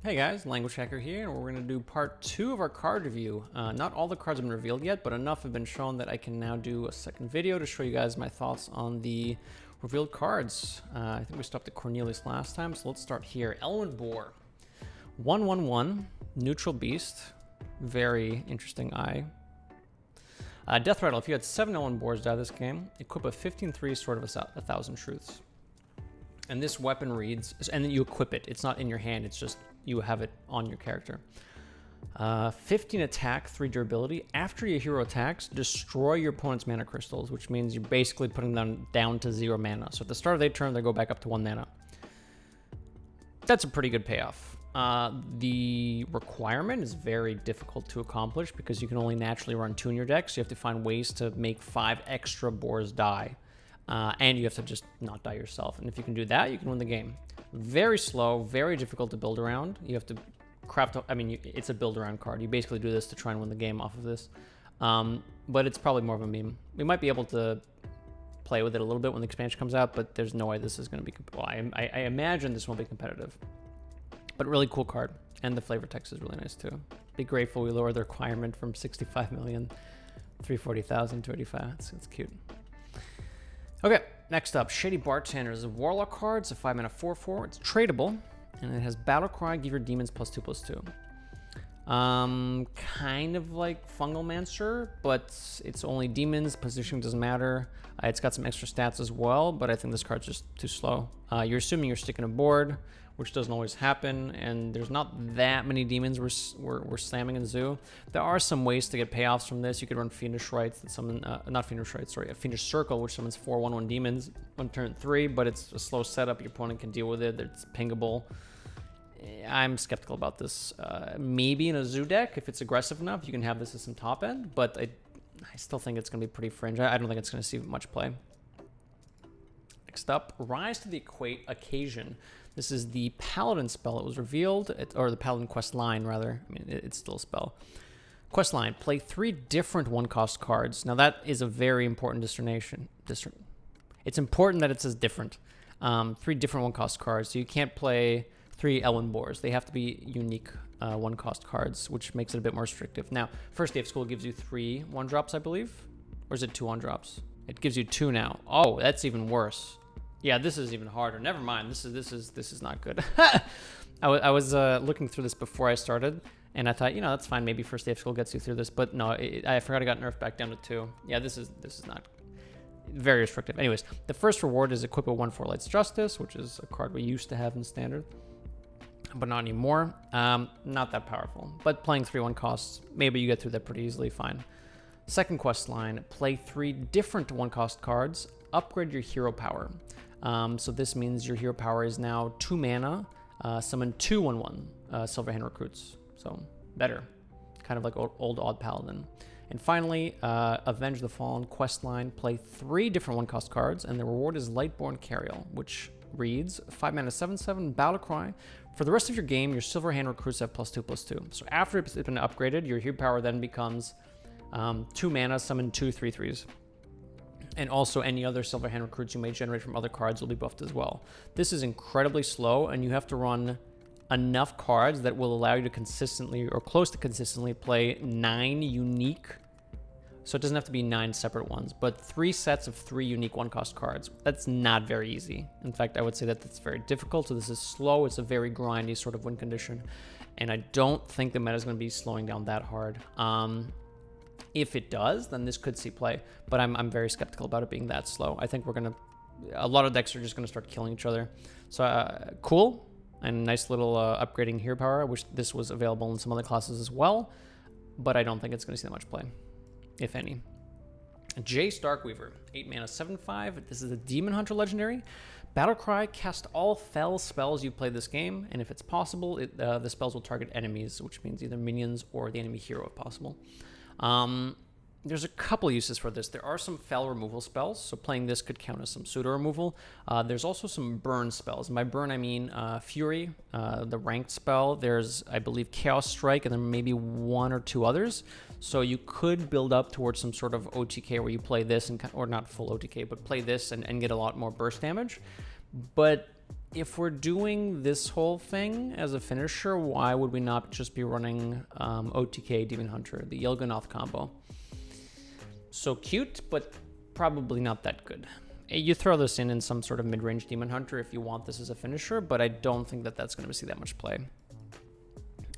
Hey guys, Languahacker here, and we're going to do part 2 of our card review. Not all the cards have been revealed yet, but enough have been shown that I can now do a second video to show you guys my thoughts on the revealed cards. I think we stopped at Cornelius last time, so let's start here. Elwyn Boar. 1/1/1, neutral beast. Very interesting eye. Death Rattle. If you had 7 Elwyn Boars die this game, equip a 15/3 Sword of a Thousand Truths. And this weapon reads, and then you equip it. It's not in your hand, it's just you have it on your character. 15 attack, 3 durability. After your hero attacks, destroy your opponent's mana crystals, which means you're basically putting them down to 0 mana. So at the start of their turn, they go back up to 1 mana. That's a pretty good payoff. The requirement is very difficult to accomplish because you can only naturally run 2 in your deck, so you have to find ways to make 5 extra boars die. And you have to just not die yourself. And if you can do that, you can win the game. Very slow, very difficult to build around. You have to craft, it's a build around card. You basically do this to try and win the game off of this. But it's probably more of a meme. We might be able to play with it a little bit when the expansion comes out, but there's no way this is going to be, well, I imagine this won't be competitive. But really cool card. And the flavor text is really nice too. Be grateful we lowered the requirement from 65 million, 340,000 to 85. It's cute. Okay, next up, Shady Bartender is a Warlock card. It's a 5-mana 4/4. It's tradable, and it has Battle Cry, give your demons +2/+2. Kind of like Fungalmancer, but it's only demons. Positioning doesn't matter. It's got some extra stats as well, but I think this card's just too slow. You're assuming you're sticking a board, which doesn't always happen, and there's not that many demons we're slamming in Zoo. There are some ways to get payoffs from this. You could run Fiendish Rites that summon, not Fiendish Rites, sorry, a Fiendish Circle, which summons 4 1/1 demons on turn 3, but it's a slow setup. Your opponent can deal with it. It's pingable. I'm skeptical about this. Maybe in a Zoo deck, if it's aggressive enough, you can have this as some top end, but I still think it's going to be pretty fringe. I don't think it's going to see much play. Next up, Rise to the Occasion. This is the Paladin spell. It was revealed, or the Paladin quest line, rather. I mean, it's still a spell. Quest line, play 3 different 1-cost cards. Now, that is a very important distinction. It's important that it says different. 3 different 1-cost cards. So you can't play 3 Elwyn Boars. They have to be unique 1-cost cards, which makes it a bit more restrictive. Now, First Day of School gives you 3 1-drops, I believe. Or is it 2 1-drops? It gives you 2 now. Oh, that's even worse. Yeah, this is even harder. Never mind. This is not good. I was looking through this before I started, and I thought, that's fine. Maybe First Day of School gets you through this, but no, I forgot it got nerfed back down to 2. Yeah, this is not very restrictive. Anyways, the first reward is equip a 1/4 Lights Justice, which is a card we used to have in Standard, but not anymore. Not that powerful, but playing 3 1-costs, maybe you get through that pretty easily. Fine. Second quest line: play 3 different 1-cost cards. Upgrade your hero power. So this means your hero power is now 2 mana, summon 2 1/1 Silverhand Recruits. So better, kind of like old Odd Paladin. And finally, Avenge the Fallen questline. Play 3 different 1-cost cards, and the reward is Lightborn Carriel, which reads 5 mana 7/7 Battle Cry. For the rest of your game, your Silverhand Recruits have +2/+2. So after it's been upgraded, your hero power then becomes 2 mana, summon 2 3/3s. And also any other Silverhand Recruits you may generate from other cards will be buffed as well. This is incredibly slow, and you have to run enough cards that will allow you to consistently, or close to consistently, play 9 unique, so it doesn't have to be 9 separate ones, but 3 sets of 3 unique 1-cost cards. That's not very easy. In fact, I would say that that's very difficult, so this is slow. It's a very grindy sort of win condition, and I don't think the meta is going to be slowing down that hard. If it does, then this could see play, but I'm very skeptical about it being that slow. I think a lot of decks are just going to start killing each other. So cool, and nice little upgrading hero power. I wish this was available in some other classes as well, but I don't think it's going to see that much play, if any. Jace Darkweaver, 8 mana 7/5. This is a Demon Hunter legendary. Battlecry, cast all fell spells you play this game, and if it's possible, the spells will target enemies, which means either minions or the enemy hero if possible. There's a couple uses for this. There are some fell removal spells, so playing this could count as some pseudo removal. There's also some burn spells. And by burn, I mean Fury, the ranked spell. There's, I believe, Chaos Strike, and then maybe 1 or 2 others. So you could build up towards some sort of OTK where you play this, or not full OTK, but play this and get a lot more burst damage. But If we're doing this whole thing as a finisher, why would we not just be running OTK Demon Hunter, the Yilganoth combo? So cute, but probably not that good. You throw this in some sort of mid-range Demon Hunter if you want this as a finisher, but I don't think that that's going to see that much play.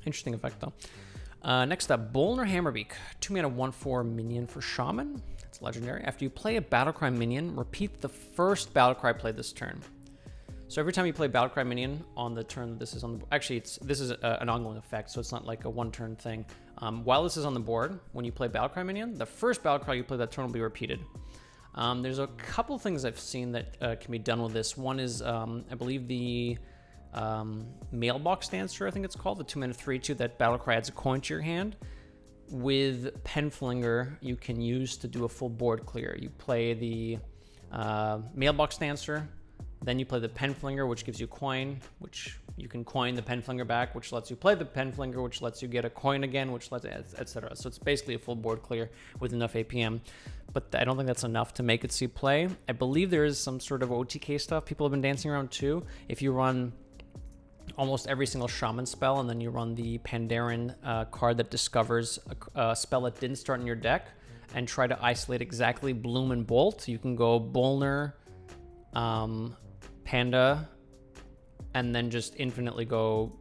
Interesting effect, though. Next up, Boulder Hammerbeak. 2 mana, 1/4 minion for Shaman. It's legendary. After you play a Battlecry minion, repeat the first Battlecry played this turn. So every time you play Battlecry minion on the turn this is on the... Actually, this is an ongoing effect, so it's not like a one-turn thing. While this is on the board, when you play Battlecry minion, the first Battlecry you play that turn will be repeated. There's a couple things I've seen that can be done with this. One is, I believe, the Mailbox Dancer, I think it's called, the 2 mana 3/2 that Battlecry adds a coin to your hand. With Penflinger, you can use to do a full board clear. You play the Mailbox Dancer, then you play the Penflinger, which gives you coin, which you can coin the Penflinger back, which lets you play the Penflinger, which lets you get a coin again, which lets, etc. So it's basically a full board clear with enough APM. But I don't think that's enough to make it see play. I believe there is some sort of OTK stuff people have been dancing around too. If you run almost every single Shaman spell, and then you run the Pandaren card that discovers a spell that didn't start in your deck, and try to isolate exactly Bloom and Bolt, you can go Boulder, Panda, and then just infinitely go,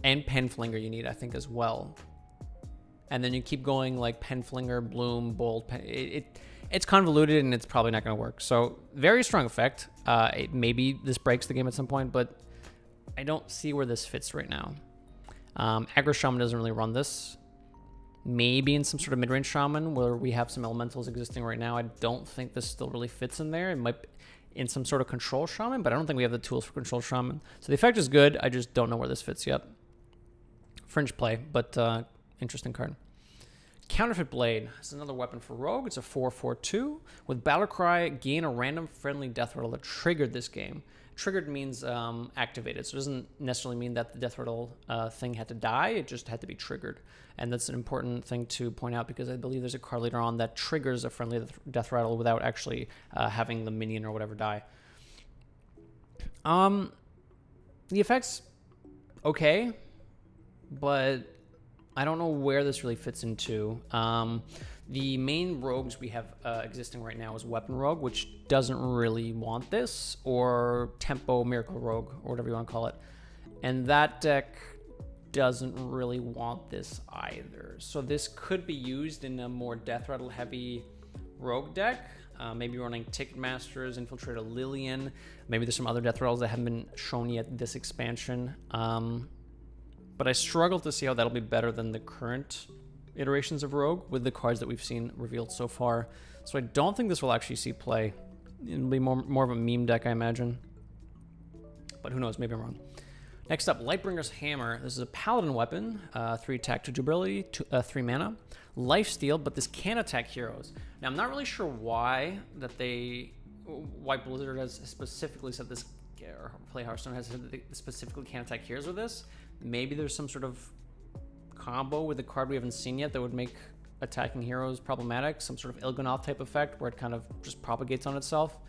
and Penflinger you need, I think, as well. And then you keep going like Penflinger, Bloom, Bolt. It's convoluted and it's probably not going to work. So very strong effect. Maybe this breaks the game at some point, but I don't see where this fits right now. Aggro Shaman doesn't really run this. Maybe in some sort of mid-range Shaman where we have some elementals existing right now. I don't think this still really fits in there. It might be in some sort of control Shaman, but I don't think we have the tools for control Shaman. So the effect is good. I just don't know where this fits yet. Fringe play, but interesting card. Counterfeit Blade. This is another weapon for Rogue. It's a 4/4/2. With Battlecry, gain a random friendly death rattle that triggered this game. Triggered means activated, so it doesn't necessarily mean that the death rattle thing had to die. It just had to be triggered. And that's an important thing to point out because I believe there's a card later on that triggers a friendly death rattle without actually having the minion or whatever die. The effect's okay, but I don't know where this really fits into. The main rogues we have existing right now is Weapon Rogue, which doesn't really want this, or Tempo Miracle Rogue, or whatever you want to call it. And that deck doesn't really want this either. So this could be used in a more Death Rattle heavy rogue deck. Maybe running Ticketmasters, Infiltrator Lillian. Maybe there's some other Death Rattles that haven't been shown yet this expansion. But I struggle to see how that'll be better than the current iterations of Rogue with the cards that we've seen revealed so far. So I don't think this will actually see play. It'll be more of a meme deck, I imagine. But who knows, maybe I'm wrong. Next up, Lightbringer's Hammer. This is a paladin weapon, 3 attack, 2 durability, 3 mana. Lifesteal, but this can attack heroes. Now, I'm not really sure why Blizzard has specifically said this, or Play Hearthstone has said that they specifically can't attack heroes with this. Maybe there's some sort of combo with a card we haven't seen yet that would make attacking heroes problematic. Some sort of Il'gynoth type effect where it kind of just propagates on itself.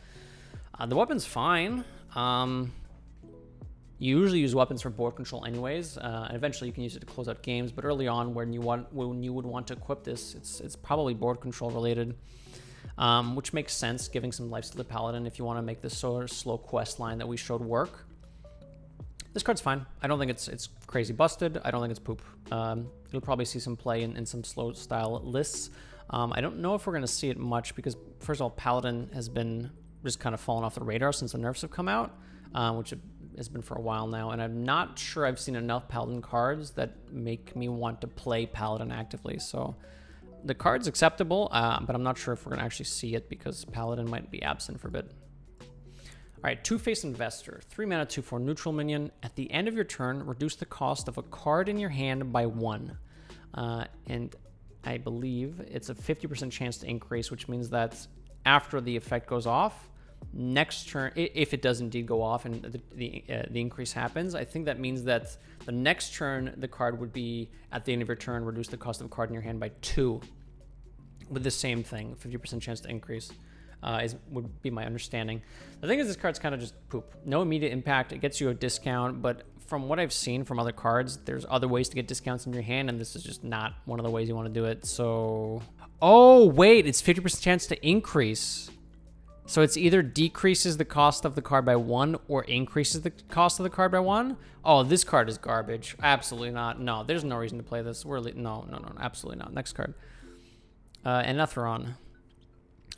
The weapon's fine. You usually use weapons for board control anyways, and eventually you can use it to close out games, but early on when you would want to equip this, it's probably board control related, which makes sense, giving some lifesteal to Paladin if you want to make this sort of slow quest line that we showed work. This card's fine. I don't think it's crazy busted. I don't think it's poop. You'll probably see some play in some slow style lists. I don't know if we're going to see it much because, first of all, Paladin has been just kind of fallen off the radar since the nerfs have come out, which has been for a while now, and I'm not sure I've seen enough Paladin cards that make me want to play Paladin actively. So the card's acceptable, but I'm not sure if we're going to actually see it because Paladin might be absent for a bit. All right, Two-Faced Investor, 3 mana, 2/4 neutral minion. At the end of your turn, reduce the cost of a card in your hand by 1. And I believe it's a 50% chance to increase, which means that after the effect goes off, next turn, if it does indeed go off and the increase happens, I think that means that the next turn, the card would be, at the end of your turn, reduce the cost of a card in your hand by 2 with the same thing, 50% chance to increase. would be my understanding. The thing is, this card's kind of just poop. No immediate impact. It gets you a discount, but from what I've seen from other cards, there's other ways to get discounts in your hand, and this is just not one of the ways you want to do it. So, oh wait, it's 50% chance to increase. So it's either decreases the cost of the card by 1 or increases the cost of the card by 1. Oh, this card is garbage. Absolutely not. No, there's no reason to play this. No, absolutely not. Next card. Anetheron.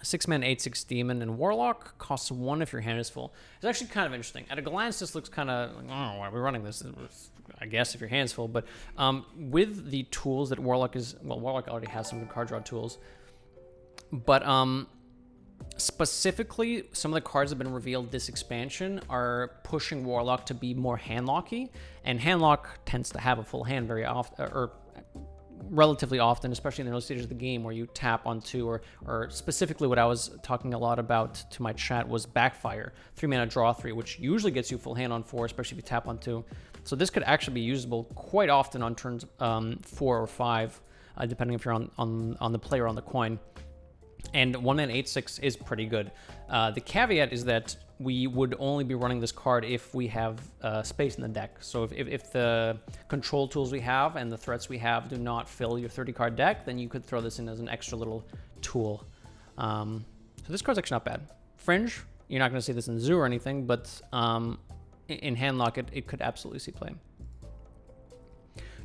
6-man, 8/6 demon and warlock, costs 1 if your hand is full. It's actually kind of interesting. At a glance, this looks kind of like, oh, why are we running this? I guess if your hand's full, but with the tools that warlock is, well, warlock already has some good card draw tools, but specifically, some of the cards that have been revealed this expansion are pushing warlock to be more handlocky, and handlock tends to have a full hand very often, or relatively often, especially in the early stages of the game where you tap on 2, or specifically what I was talking a lot about to my chat was backfire, 3-mana draw 3, which usually gets you full hand on 4, especially if you tap on 2. So this could actually be usable quite often on turns 4 or 5, depending if you're on the play or on the coin. And 1-man 8/6 is pretty good. The caveat is that we would only be running this card if we have space in the deck. So if the control tools we have and the threats we have do not fill your 30-card deck, then you could throw this in as an extra little tool. So this card's actually not bad. Fringe, you're not going to see this in Zoo or anything, but in Handlock, it could absolutely see play.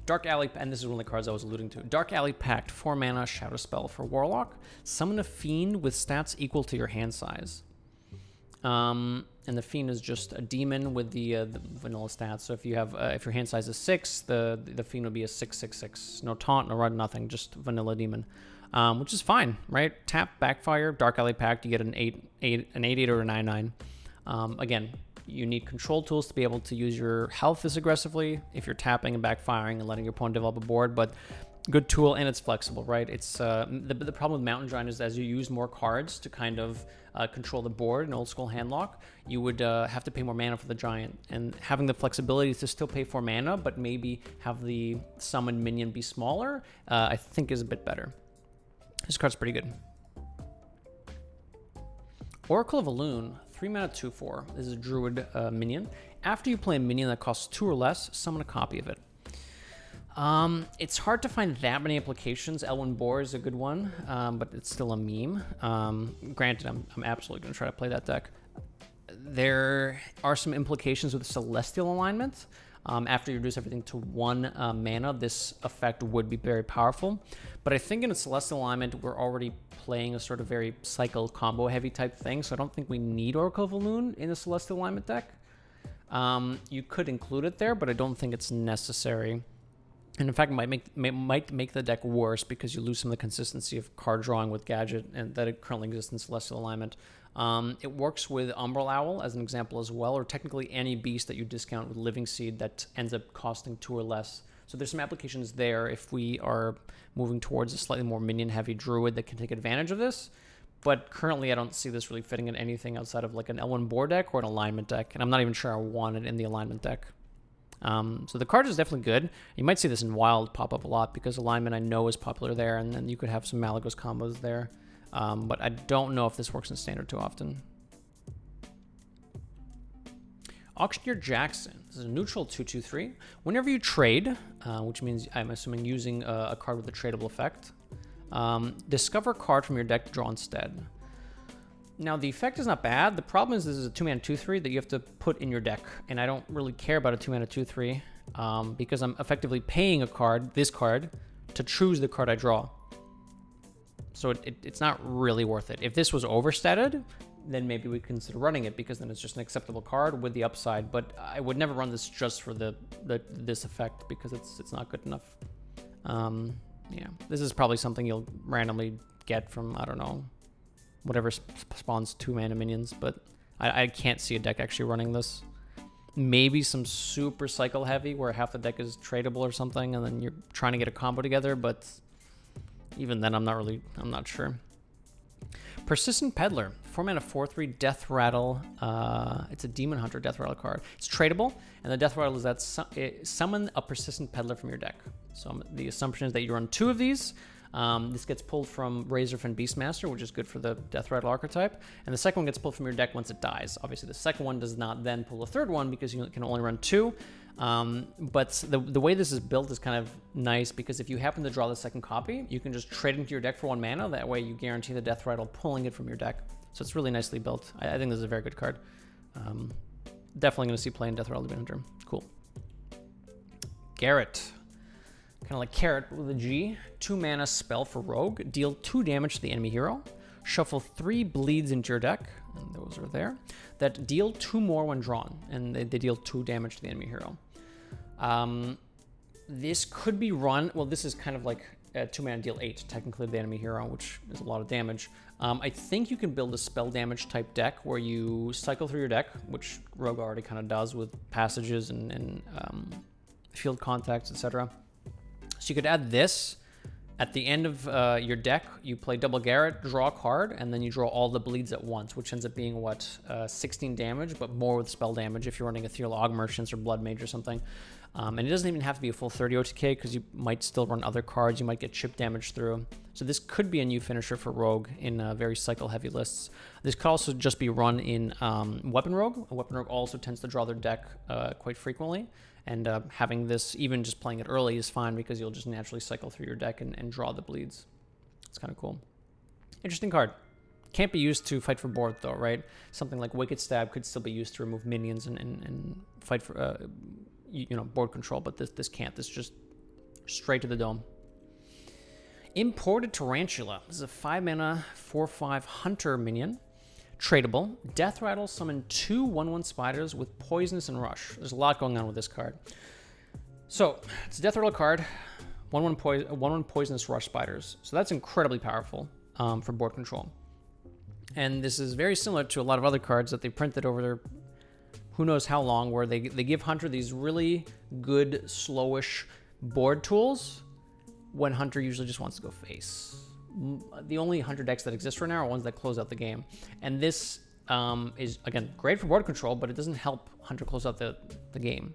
Dark Alley, and this is one of the cards I was alluding to. Dark Alley Pact, 4-mana Shadow Spell for Warlock. Summon a Fiend with stats equal to your hand size. And the Fiend is just a demon with the vanilla stats. So if you have, if your hand size is 6, the Fiend will be a 6/6/6. No taunt, no run, nothing, just vanilla demon, which is fine, right? Tap, backfire, Dark Alley Pact, you get an 8/8 or a 9/9. Again, you need control tools to be able to use your health this aggressively if you're tapping and backfiring and letting your opponent develop a board, but good tool, and it's flexible, right? It's the problem with Mountain Giant is as you use more cards to kind of control the board in old school handlock, you would have to pay more mana for the giant, and having the flexibility to still pay 4 mana but maybe have the summoned minion be smaller, I think is a bit better. This card's pretty good. Oracle of a Loon, 3-mana 2/4. This is a druid minion. After you play a minion that costs 2 or less, summon a copy of it. It's hard to find that many applications. Elwyn Boar is a good one, but it's still a meme. Granted, I'm absolutely going to try to play that deck. There are some implications with Celestial Alignment. After you reduce everything to 1 mana, this effect would be very powerful. But I think in a Celestial Alignment, we're already playing a sort of very cycle combo heavy type thing, so I don't think we need Oracle of a Loon in a Celestial Alignment deck. You could include it there, but I don't think it's necessary. And in fact, it might make the deck worse because you lose some of the consistency of card drawing with Gadget and that it currently exists in Celestial Alignment. It works with Umbral Owl as an example as well, or technically any beast that you discount with Living Seed that ends up costing 2 or less. So there's some applications there if we are moving towards a slightly more minion-heavy druid that can take advantage of this. But currently, I don't see this really fitting in anything outside of like an Elwyn Boar deck or an alignment deck, and I'm not even sure I want it in the alignment deck. So the card is definitely good. You might see this in Wild pop up a lot because alignment I know is popular there, and then you could have some Malygos combos there. But I don't know if this works in Standard too often. Auctioneer Jackson. This is a neutral 2/2/3. Whenever you trade, which means I'm assuming using a card with a tradable effect, discover a card from your deck to draw instead. Now, the effect is not bad. The problem is this is a 2-mana 2/3 that you have to put in your deck, and I don't really care about a 2-mana 2/3 because I'm effectively paying this card, to choose the card I draw. So it's not really worth it. If this was overstated, then maybe we consider running it because then it's just an acceptable card with the upside. But I would never run this just for this effect because it's not good enough. Yeah, this is probably something you'll randomly get from, I don't know, whatever spawns 2-mana minions, but I can't see a deck actually running this. Maybe some super cycle heavy where half the deck is tradable or something, and then you're trying to get a combo together, but even then I'm not sure. Persistent Peddler, 4-mana 4/3 Death Rattle. It's a Demon Hunter Death Rattle card. It's tradable, and the Death Rattle is that summon a Persistent Peddler from your deck. So the assumption is that you run 2 of these. This gets pulled from Razorfin Beastmaster, which is good for the Death Rattle archetype. And the second one gets pulled from your deck once it dies. Obviously, the second one does not then pull the third one because you can only run 2. But the way this is built is kind of nice because if you happen to draw the second copy, you can just trade into your deck for 1 mana. That way you guarantee the Death Rattle pulling it from your deck. So it's really nicely built. I think this is a very good card. Definitely going to see play in Death Rattle Demon Hunter. Cool. Garrett. Kind of like Carrot with a G. 2 mana spell for Rogue. Deal 2 damage to the enemy hero. Shuffle 3 bleeds into your deck. And those are there. That deal 2 more when drawn. And they deal 2 damage to the enemy hero. This could be run. Well, this is kind of like 2 mana deal 8, technically, the enemy hero, which is a lot of damage. I think you can build a spell damage type deck where you cycle through your deck, which Rogue already kind of does with passages and field contacts, etc. So you could add this. At the end of your deck, you play double Garrett, draw a card, and then you draw all the bleeds at once, which ends up being, 16 damage, but more with spell damage if you're running Ethereal Og Merchants or Blood Mage or something. And it doesn't even have to be a full 30 OTK because you might still run other cards. You might get chip damage through. So this could be a new finisher for Rogue in very cycle-heavy lists. This could also just be run in Weapon Rogue. Weapon Rogue also tends to draw their deck quite frequently. And having this, even just playing it early, is fine because you'll just naturally cycle through your deck and draw the bleeds. It's kind of cool. Interesting card. Can't be used to fight for board, though, right? Something like Wicked Stab could still be used to remove minions and fight for, board control, but this can't. This just straight to the dome. Imported Tarantula. This is a 5 mana, 4/5 Hunter minion. Tradable. Death Rattle, summon 2 1/1 spiders with Poisonous and Rush. There's a lot going on with this card. So, it's a Death Rattle card, 1/1 Poisonous Rush spiders. So that's incredibly powerful for board control. And this is very similar to a lot of other cards that they printed over their who knows how long, where they give Hunter these really good, slowish board tools when Hunter usually just wants to go face. The only Hunter decks that exist right now are ones that close out the game. And this is, again, great for board control, but it doesn't help Hunter close out the game.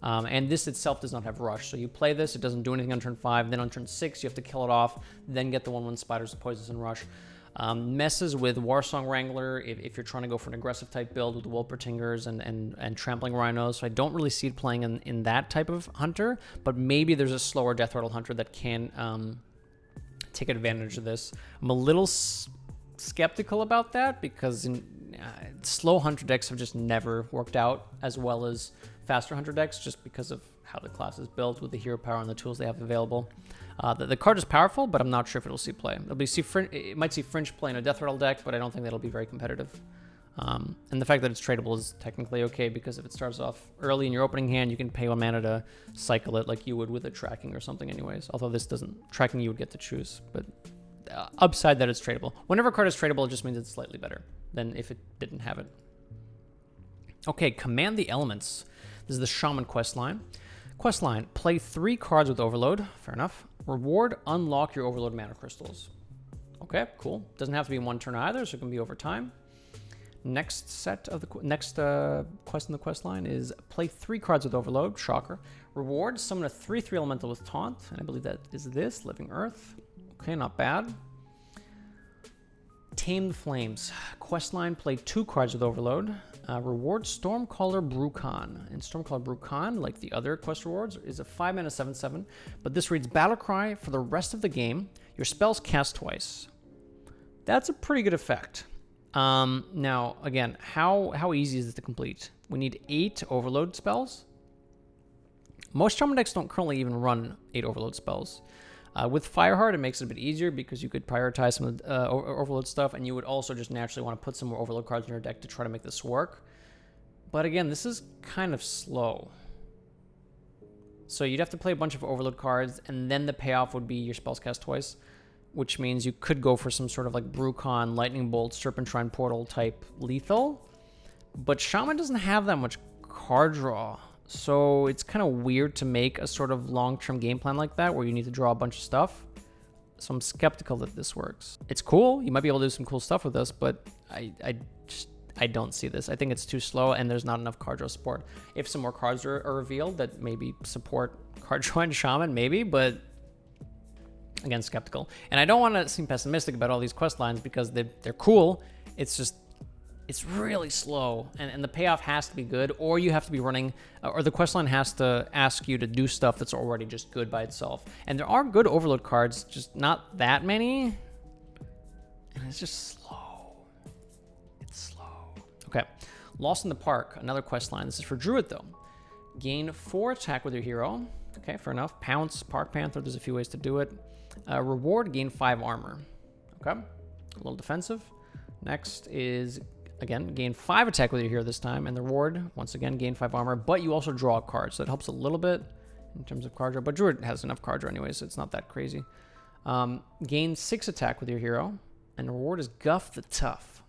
And this itself does not have Rush. So you play this, it doesn't do anything on turn 5. Then on turn 6, you have to kill it off, then get the 1/1 spiders with Poisons and Rush. Messes with Warsong Wrangler if you're trying to go for an aggressive type build with Wolpertingers and Trampling Rhinos. So I don't really see it playing in that type of Hunter, but maybe there's a slower Death Rattle Hunter that can take advantage of this. I'm a little skeptical about that because slow Hunter decks have just never worked out as well as faster Hunter decks just because of how the class is built with the hero power and the tools they have available. The card is powerful, but I'm not sure if it'll see play. It might see Fringe play in a Death Rattle deck, but I don't think that'll be very competitive. And the fact that it's tradable is technically okay because if it starts off early in your opening hand, you can pay 1 mana to cycle it like you would with a tracking or something anyways. Although this doesn't, tracking you would get to choose, but upside that it's tradable. Whenever a card is tradable, it just means it's slightly better than if it didn't have it. Okay, Command the Elements. This is the Shaman questline. Questline, play 3 cards with Overload. Fair enough. Reward, unlock your Overload mana crystals. Okay, cool. Doesn't have to be in 1 turn either, so it can be over time. Next set of the quest in the quest line is play 3 cards with Overload. Shocker. Reward, summon a 3/3 elemental with Taunt, and I believe that is this, Living Earth. Okay, not bad. Tame the Flames. Questline, play 2 cards with Overload. Reward, Stormcaller Brucon. And Stormcaller Brucon, like the other quest rewards, is a 5 mana 7/7, but this reads Battlecry for the rest of the game. Your spells cast twice. That's a pretty good effect. Now, again, how easy is this to complete? We need 8 Overload spells. Most Shaman decks don't currently even run 8 Overload spells. With Fireheart, it makes it a bit easier because you could prioritize some of the Overload stuff, and you would also just naturally want to put some more Overload cards in your deck to try to make this work. But again, this is kind of slow. So you'd have to play a bunch of Overload cards, and then the payoff would be your spells cast twice, which means you could go for some sort of like Brucon, Lightning Bolt, Serpentine Portal type lethal. But Shaman doesn't have that much card draw. So it's kind of weird to make a sort of long-term game plan like that where you need to draw a bunch of stuff. So I'm skeptical that this works. It's cool. You might be able to do some cool stuff with this, but I don't see this. I think it's too slow and there's not enough card draw support. If some more cards are revealed that maybe support card draw and Shaman, maybe, but Again, skeptical. And I don't want to seem pessimistic about all these quest lines because they're cool. It's just, it's really slow, and the payoff has to be good, or you have to be running, or the quest line has to ask you to do stuff that's already just good by itself. And there are good overload cards, just not that many, and it's just slow. It's slow. Okay, Lost in the Park, another quest line. This is for Druid though. Gain 4 attack with your hero. Okay, fair enough. Pounce, Park Panther, there's a few ways to do it. Reward, gain 5 armor. Okay, a little defensive. Next is, again, gain 5 attack with your hero this time, and the reward, once again, gain 5 armor, but you also draw a card, so it helps a little bit in terms of card draw, but Druid has enough card draw anyway, so it's not that crazy. Gain 6 attack with your hero, and the reward is Guff the Tough.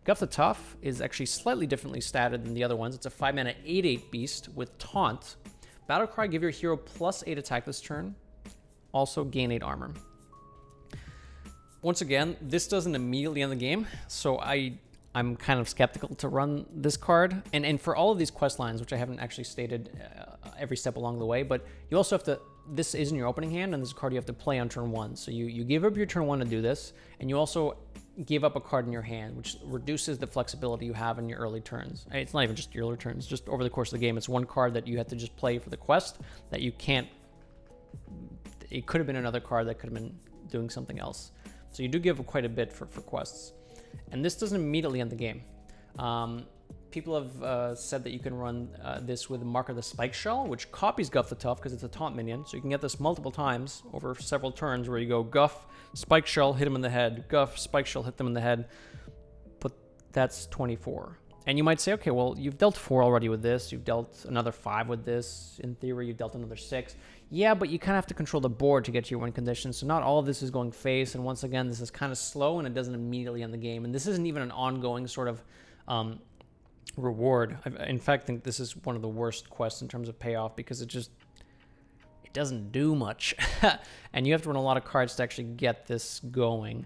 Guff the Tough is actually slightly differently statted than the other ones. It's a 5-mana 8/8 beast with Taunt. Battlecry, give your hero +8 attack this turn, also gain 8 armor. Once again, this doesn't immediately end the game, so I'm kind of skeptical to run this card. And for all of these quest lines, which I haven't actually stated every step along the way, but you also have to, this is in your opening hand, and this is a card you have to play on turn 1. So you give up your turn 1 to do this, and you also give up a card in your hand, which reduces the flexibility you have in your early turns. It's not even just your early turns, just over the course of the game. It's one card that you have to just play for the quest that you can't, it could have been another card that could have been doing something else. So you do give quite a bit for quests. And this doesn't immediately end the game. People have said that you can run this with Mark of the Spike Shell, which copies Guff the Tough because it's a taunt minion. So you can get this multiple times over several turns where you go Guff, Spike Shell, hit him in the head, Guff, Spike Shell, hit them in the head. But that's 24. And you might say, okay, well, you've dealt 4 already with this. You've dealt another 5 with this. In theory, you've dealt another 6. Yeah, but you kind of have to control the board to get to your win condition. So not all of this is going face. And once again, this is kind of slow and it doesn't immediately end the game. And this isn't even an ongoing sort of reward. I, in fact, think this is one of the worst quests in terms of payoff because it doesn't do much. And you have to run a lot of cards to actually get this going.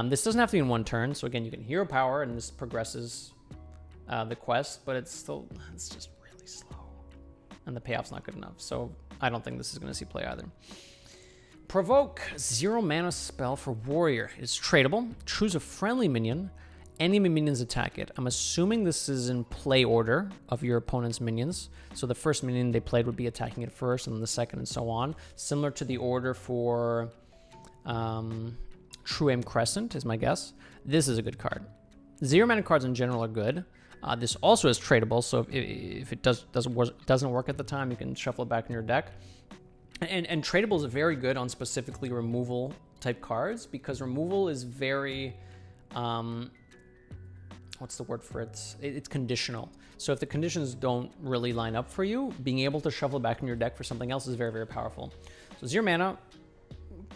This doesn't have to be in one turn. So again, you can hero power and this progresses the quest, but it's just really slow. And the payoff's not good enough. So I don't think this is going to see play either. Provoke, 0 mana spell for warrior. It's tradable. Choose a friendly minion. Enemy minions attack it. I'm assuming this is in play order of your opponent's minions. So the first minion they played would be attacking it first, and then the second, and so on. Similar to the order for True Aim Crescent is my guess. This is a good card. 0 mana cards in general are good. This also is tradable, so if it doesn't work at the time, you can shuffle it back in your deck. And tradable is very good on specifically removal type cards because removal is very, what's the word for it? It's conditional. So if the conditions don't really line up for you, being able to shuffle it back in your deck for something else is very, very powerful. So 0 mana,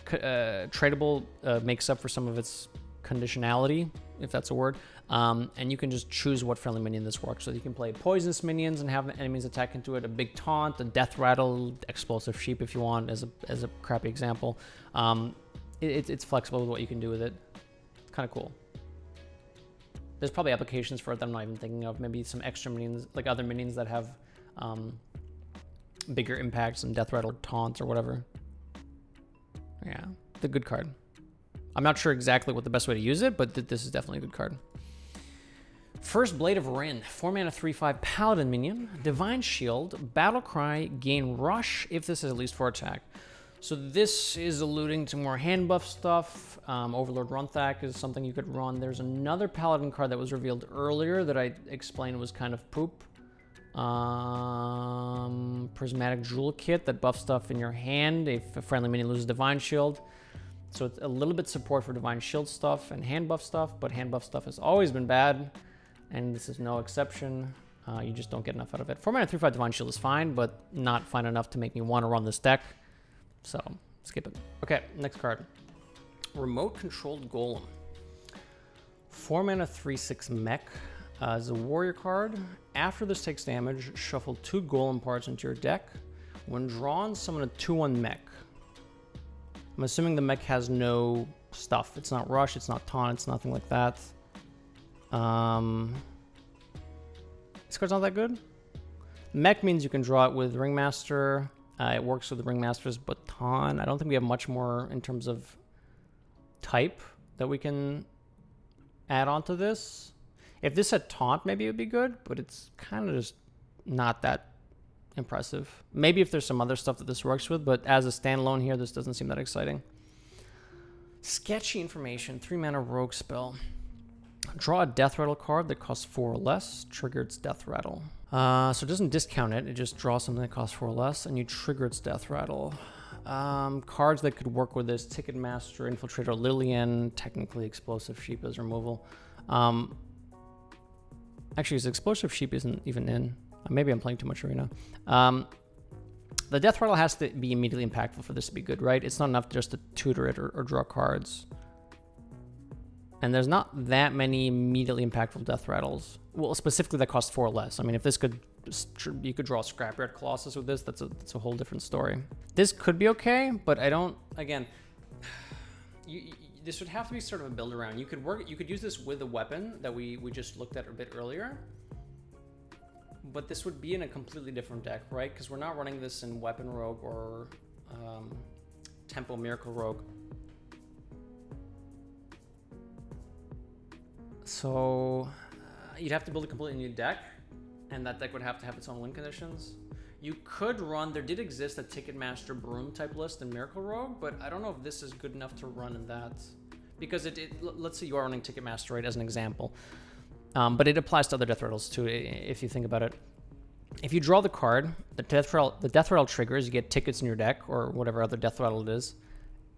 tradable makes up for some of its conditionality, if that's a word. And you can just choose what friendly minion this works. So you can play poisonous minions and have enemies attack into it, a big taunt, a death rattle, explosive sheep if you want, as a crappy example. It's flexible with what you can do with it. Kind of cool. There's probably applications for it that I'm not even thinking of. Maybe some extra minions, like other minions that have bigger impacts and death rattle taunts or whatever. Yeah, the good card. I'm not sure exactly what the best way to use it, but this is definitely a good card. First Blade of Rin, 4 mana 3/5 Paladin minion, Divine Shield, Battle Cry, gain Rush if this has at least 4 attack. So this is alluding to more hand buff stuff. Overlord Runthak is something you could run. There's another Paladin card that was revealed earlier that I explained was kind of poop. Prismatic Jewel Kit that buffs stuff in your hand if a friendly minion loses Divine Shield. So it's a little bit support for Divine Shield stuff and hand buff stuff, but hand buff stuff has always been bad, and this is no exception. You just don't get enough out of it. 4 mana 3/5 Divine Shield is fine, but not fine enough to make me want to run this deck. So skip it. Okay, next card. Remote Controlled Golem. 4 mana 3/6 Mech is a warrior card. After this takes damage, shuffle 2 Golem parts into your deck. When drawn, summon a 2/1 Mech. I'm assuming the mech has no stuff. It's not rush, it's not taunt, it's nothing like that. This card's not that good. Mech means you can draw it with Ringmaster, It works with the Ringmaster's Baton. I don't think we have much more in terms of type that we can add onto this. If this had Taunt, maybe it would be good, but it's kind of just not that impressive. Maybe if there's some other stuff that this works with, but as a standalone here, this doesn't seem that exciting. Sketchy information, 3-mana rogue spell. Draw a Death Rattle card that costs 4 or less, trigger its Death Rattle. So it doesn't discount it, it just draws something that costs 4 or less, and you trigger its Death Rattle. Cards that could work with this: Ticketmaster, Infiltrator, Lillian, technically Explosive Sheep as removal. Actually, his Explosive Sheep isn't even in. Maybe I'm playing too much Arena. The Death Rattle has to be immediately impactful for this to be good, right? It's not enough just to tutor it or draw cards. And there's not that many immediately impactful Death Rattles. Well, specifically that cost 4 or less. I mean, if this could, you could draw a Scrapyard Colossus with this, that's a whole different story. This could be okay, but I don't, again, this would have to be sort of a build around. You could use this with a weapon that we just looked at a bit earlier. But this would be in a completely different deck, right? Because we're not running this in Weapon Rogue or Tempo Miracle Rogue. So you'd have to build a completely new deck, and that deck would have to have its own win conditions. You could run, there did exist a Ticketmaster Broom type list in Miracle Rogue, but I don't know if this is good enough to run in that. Because let's say you are running Ticketmaster, right, as an example. But it applies to other Death Rattles too, if you think about it. If you draw the card, the Death Rattle triggers, you get tickets in your deck, or whatever other Death Rattle it is.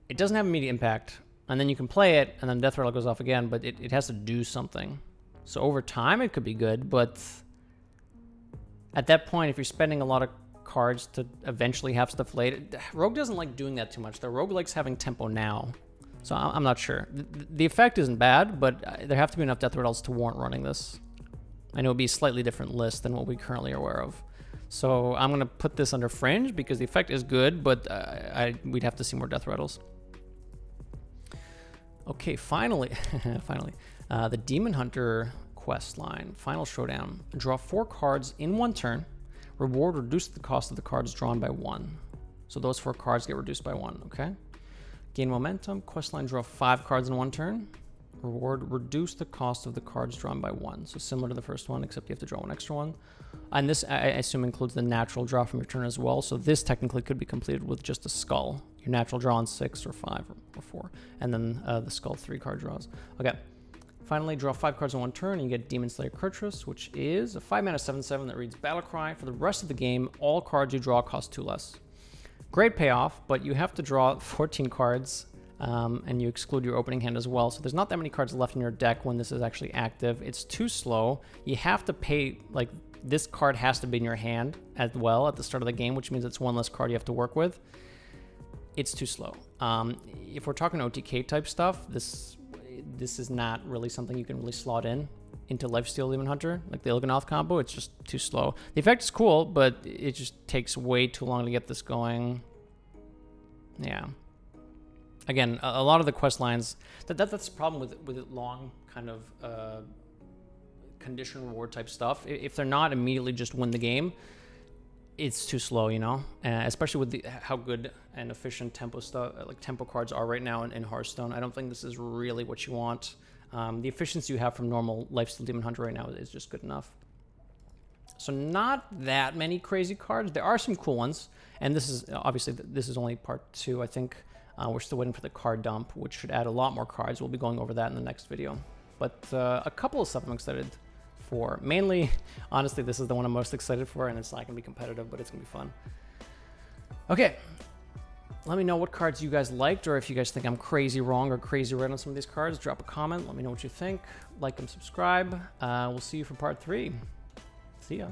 It doesn't have immediate impact, and then you can play it, and then Death Rattle goes off again, but it has to do something. So over time, it could be good, but at that point, if you're spending a lot of cards to eventually have stuff late, Rogue doesn't like doing that too much. The Rogue likes having tempo now. So I'm not sure. The effect isn't bad, but there have to be enough Death Rattles to warrant running this. I know it would be a slightly different list than what we currently are aware of. So I'm going to put this under Fringe because the effect is good, but we'd have to see more Death Rattles. Okay, finally, the Demon Hunter quest line, Final Showdown. Draw 4 cards in 1 turn. Reward reduce the cost of the cards drawn by 1. So those 4 cards get reduced by 1, okay? Gain momentum, questline, draw 5 cards in 1 turn. Reward, reduce the cost of the cards drawn by 1. So similar to the first one, except you have to draw 1 extra one. And this, I assume, includes the natural draw from your turn as well. So this technically could be completed with just a skull. Your natural draw on 6 or 5 or 4. And then the skull 3 card draws. Okay. Finally, draw 5 cards in 1 turn, and you get Demon Slayer Kurtrus, which is a 5-mana 7/7 that reads Battlecry. For the rest of the game, all cards you draw cost 2 less. Great payoff, but you have to draw 14 cards, and you exclude your opening hand as well. So there's not that many cards left in your deck when this is actually active. It's too slow. You have to pay, like, this card has to be in your hand as well at the start of the game, which means it's 1 less card you have to work with. It's too slow. If we're talking OTK type stuff, this is not really something you can really slot into Lifesteal Demon Hunter, like the Il'gynoth combo. It's just too slow. The effect is cool, but it just takes way too long to get this going. Yeah. Again, a lot of the quest lines, that's the problem with it long kind of condition reward type stuff. If they're not immediately just win the game, it's too slow, you know? Especially with how good and efficient tempo stuff, like tempo cards are right now in Hearthstone. I don't think this is really what you want. The efficiency you have from normal Lifesteal Demon Hunter right now is just good enough. So not that many crazy cards. There are some cool ones, and this is obviously this is only part 2. I think we're still waiting for the card dump, which should add a lot more cards. We'll be going over that in the next video. But a couple of stuff I'm excited for. Mainly, honestly, this is the one I'm most excited for, and it's not gonna be competitive, but it's gonna be fun. Okay. Let me know what cards you guys liked, or if you guys think I'm crazy wrong or crazy right on some of these cards, drop a comment. Let me know what you think. Like and subscribe. We'll see you for part 3. See ya.